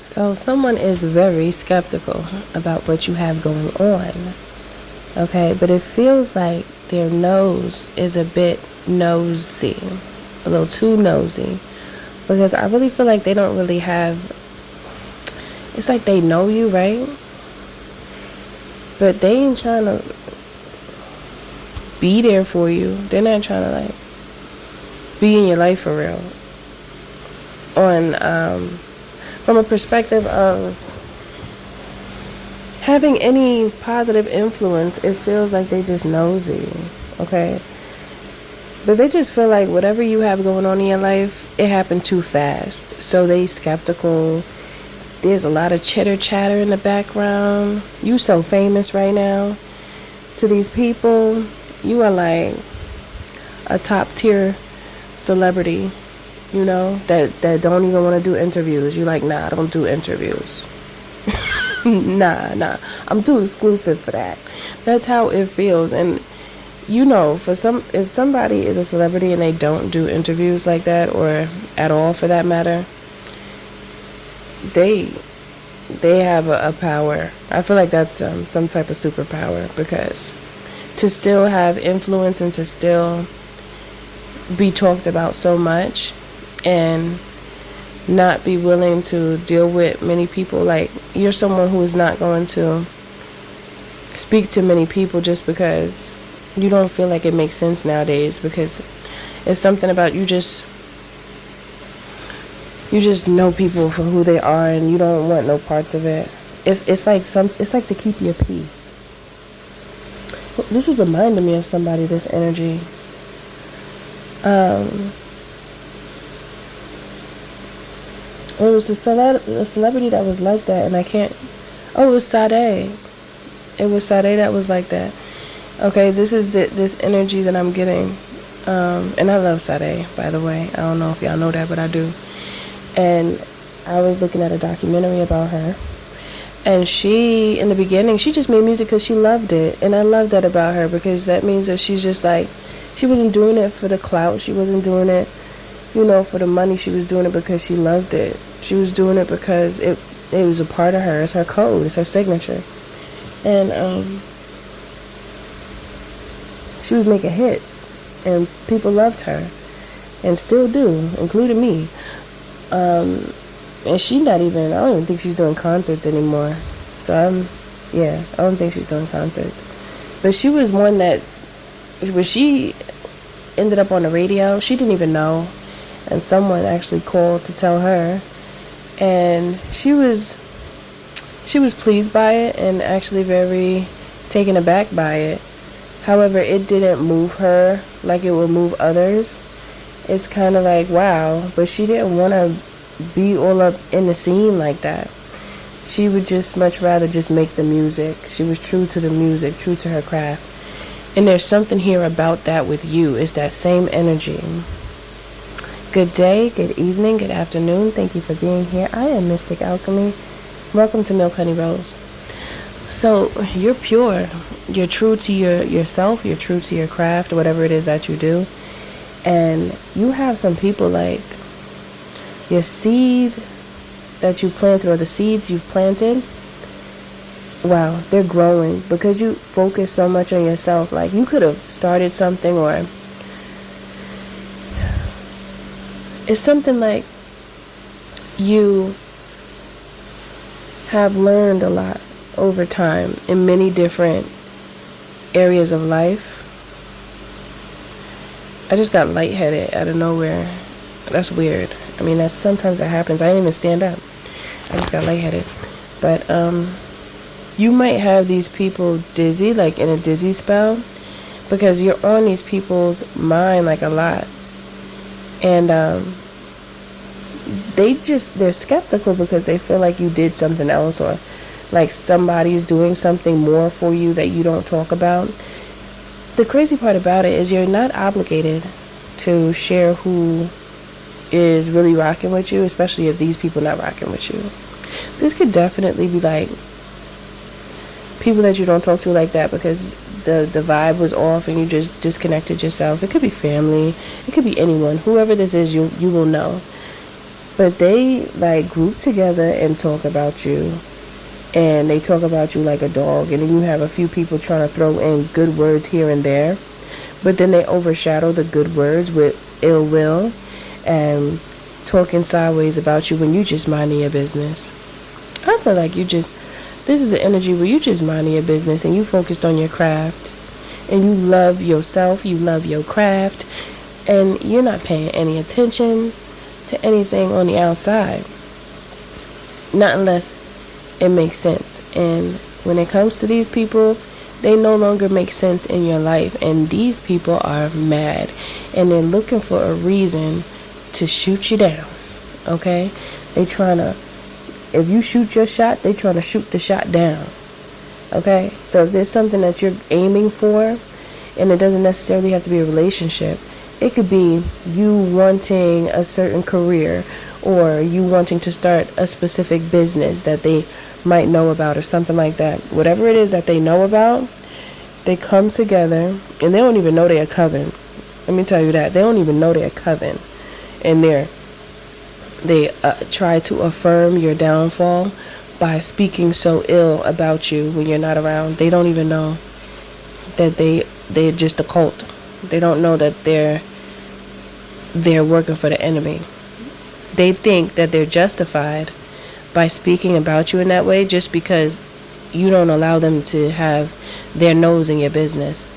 So someone is very skeptical about what you have going on. Okay, but it feels like their nose is a bit nosy, a little too nosy. Because I really feel like they don't really have, it's like they know you, right? But they ain't trying to be there for you. They're not trying to like be in your life for real. On from a perspective of having any positive influence, it feels like they just nosy, okay? But they just feel like whatever you have going on in your life, it happened too fast. So they skeptical. There's a lot of chitter chatter in the background. You so famous right now. To these people, you are like a top tier celebrity, you know, that don't even want to do interviews. You're like, nah, I don't do interviews. nah, I'm too exclusive for that. That's how it feels. And you know, if somebody is a celebrity and they don't do interviews like that, or at all for that matter, they have a power. I feel like that's some type of superpower, because to still have influence and to still be talked about so much and not be willing to deal with many people, like you're someone who is not going to speak to many people just because you don't feel like it makes sense nowadays, because it's something about you just know people for who they are and you don't want no parts of it. It's like to keep your peace. This is reminding me of somebody, this energy. It was a celebrity that was like that, and I can't. Oh, it was Sade. It was Sade that was like that. Okay, this is this energy that I'm getting, and I love Sade, by the way. I don't know if y'all know that, but I do. And I was looking at a documentary about her, and she, in the beginning, she just made music because she loved it, and I love that about her, because that means that she's just like, she wasn't doing it for the clout, she wasn't doing it, you know, for the money. She was doing it because she loved it. She was doing it because it was a part of her. It's her code. It's her signature. And she was making hits, and people loved her, and still do, including me. And she not even, I don't even think she's doing concerts anymore. So I don't think she's doing concerts. But she was one that, when she ended up on the radio, she didn't even know. And someone actually called to tell her. And she was pleased by it and actually very taken aback by it. However, it didn't move her like it would move others. It's kind of like, wow. But she didn't want to be all up in the scene like that. She would just much rather just make the music. She was true to the music, true to her craft. And there's something here about that with you. It's that same energy. Good day, good evening, good afternoon. Thank you for being here. I am Mystic Alchemy. Welcome to Milk Honey Rose. So you're pure. You're true to yourself. You're true to your craft, whatever it is that you do. And you have some people, like your seed that you planted, or the seeds you've planted. Wow, they're growing because you focus so much on yourself. Like, you could have started something, or it's something like you have learned a lot over time in many different areas of life. I just got lightheaded out of nowhere. That's weird. I mean, sometimes that happens. I didn't even stand up. I just got lightheaded. But you might have these people dizzy, like in a dizzy spell, because you're on these people's mind like a lot. And they're skeptical because they feel like you did something else, or like somebody's doing something more for you that you don't talk about. The crazy part about it is you're not obligated to share who is really rocking with you, especially if these people not rocking with you. This could definitely be like people that you don't talk to like that because the vibe was off and you just disconnected yourself. It could be family. It could be anyone. Whoever this is, you will know. But they like group together and talk about you, and they talk about you like a dog, and then you have a few people trying to throw in good words here and there, but then they overshadow the good words with ill will and talking sideways about you when you just minding your business. I feel like this is an energy where you just minding your business and you focused on your craft, and you love yourself, you love your craft, and you're not paying any attention to anything on the outside, not unless it makes sense. And when it comes to these people, they no longer make sense in your life, and these people are mad, and they're looking for a reason to shoot you down. Okay, they trying to, if you shoot your shot, they trying to shoot the shot down. Okay, so if there's something that you're aiming for, and it doesn't necessarily have to be a relationship, it could be you wanting a certain career, or you wanting to start a specific business that they might know about, or something like that. Whatever it is that they know about, they come together, and they don't even know they're a coven. Let me tell you that. They don't even know they're a coven. And they try to affirm your downfall by speaking so ill about you when you're not around. They don't even know that they're just a cult. They don't know that they're working for the enemy. They think that they're justified by speaking about you in that way just because you don't allow them to have their nose in your business.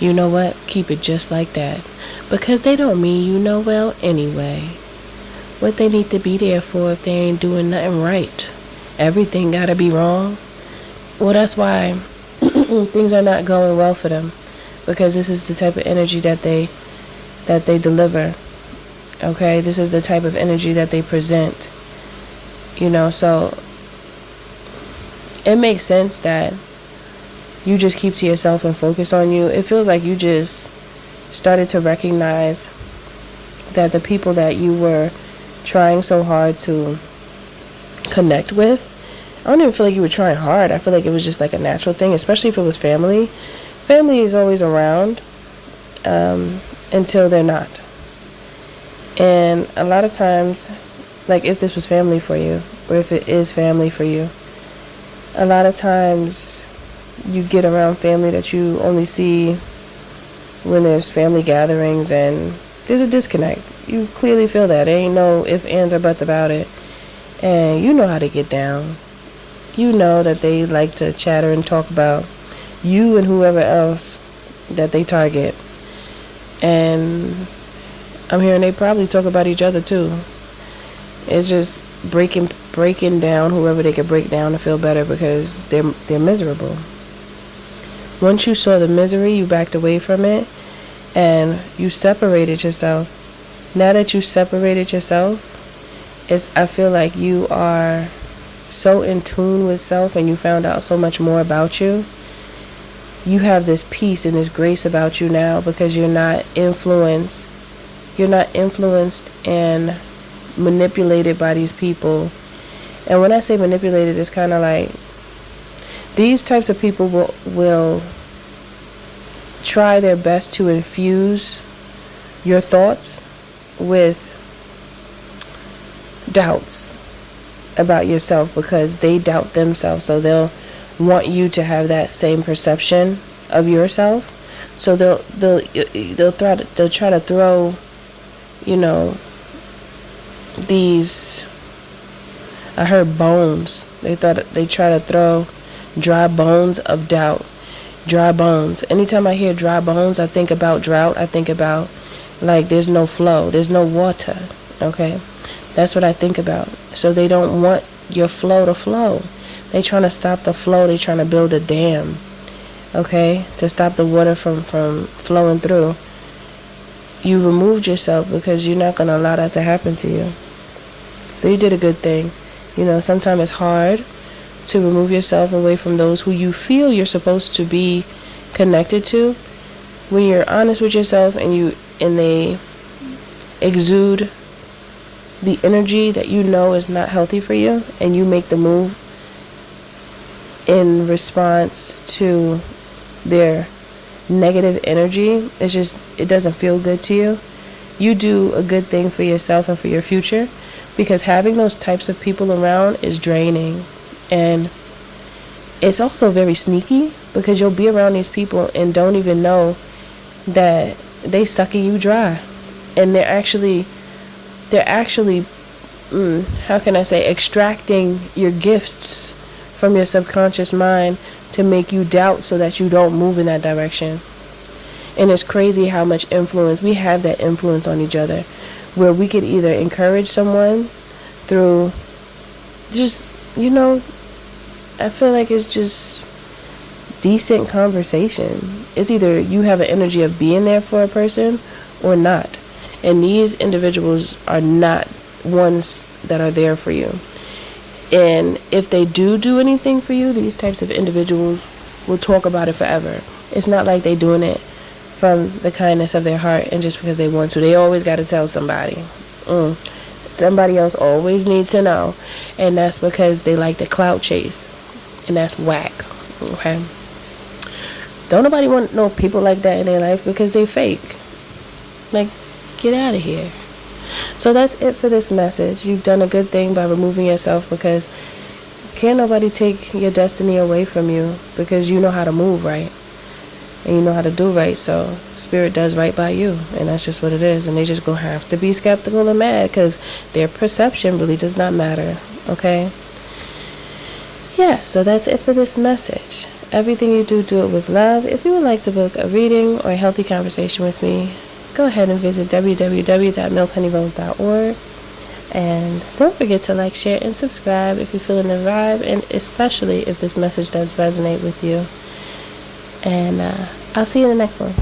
You know what? Keep it just like that. Because they don't mean you know well anyway. What they need to be there for if they ain't doing nothing right? Everything gotta be wrong? Well, that's why things are not going well for them. Because this is the type of energy that they deliver. Okay? This is the type of energy that they present. You know, so it makes sense that you just keep to yourself and focus on you. It feels like you just started to recognize that the people that you were trying so hard to connect with, I don't even feel like you were trying hard. I feel like it was just like a natural thing, especially if it was family. Family is always around until they're not. And a lot of times, like if this was family for you, or if it is family for you, a lot of times you get around family that you only see when there's family gatherings, and there's a disconnect. You clearly feel that. There ain't no ifs, ands, or buts about it. And you know how to get down. You know that they like to chatter and talk about you and whoever else that they target. And I'm hearing they probably talk about each other too. It's just breaking down whoever they could break down to feel better, because they're miserable. Once you saw the misery, you backed away from it and you separated yourself. Now that you separated yourself, I feel like you are so in tune with self, and you found out so much more about you. You have this peace and this grace about you now, because you're not influenced and manipulated by these people. And when I say manipulated, it's kind of like these types of people will try their best to infuse your thoughts with doubts about yourself, because they doubt themselves. So they'll want you to have that same perception of yourself. So they'll try to throw, you know, these, I heard bones. They try to throw dry bones of doubt. Dry bones. Anytime I hear dry bones, I think about drought. I think about like there's no flow, there's no water. Okay, that's what I think about. So they don't want your flow to flow. They trying to stop the flow. They trying to build a dam. Okay, to stop the water from flowing through. You removed yourself because you're not gonna allow that to happen to you. So you did a good thing. You know, sometimes it's hard to remove yourself away from those who you feel you're supposed to be connected to. When you're honest with yourself and they exude the energy that you know is not healthy for you, and you make the move in response to their negative energy, it doesn't feel good to you. you do a good thing for yourself and for your future, because having those types of people around is draining. And it's also very sneaky, because you'll be around these people and don't even know that they sucking you dry. And they're actually how can I say, extracting your gifts from your subconscious mind to make you doubt so that you don't move in that direction. And it's crazy how much influence we have, that influence on each other, where we could either encourage someone through just, I feel like it's just decent conversation. It's either you have an energy of being there for a person or not. And these individuals are not ones that are there for you. And if they do anything for you, these types of individuals will talk about it forever. It's not like they're doing it from the kindness of their heart and just because they want to. They always got to tell somebody. Somebody else always needs to know. And that's because they like the clout chase. And that's whack. Okay? Don't nobody want no people like that in their life, because they fake. Like, get out of here. So that's it for this message. You've done a good thing by removing yourself, because can't nobody take your destiny away from you, because you know how to move right and you know how to do right. So spirit does right by you, and that's just what it is. And they just gonna have to be skeptical and mad, because their perception really does not matter. Okay? So that's it for this message. Everything you do, do it with love. If you would like to book a reading or a healthy conversation with me, go ahead and visit www.milkhoneyRose.org. And don't forget to like, share, and subscribe if you're feeling the vibe, and especially if this message does resonate with you. And I'll see you in the next one.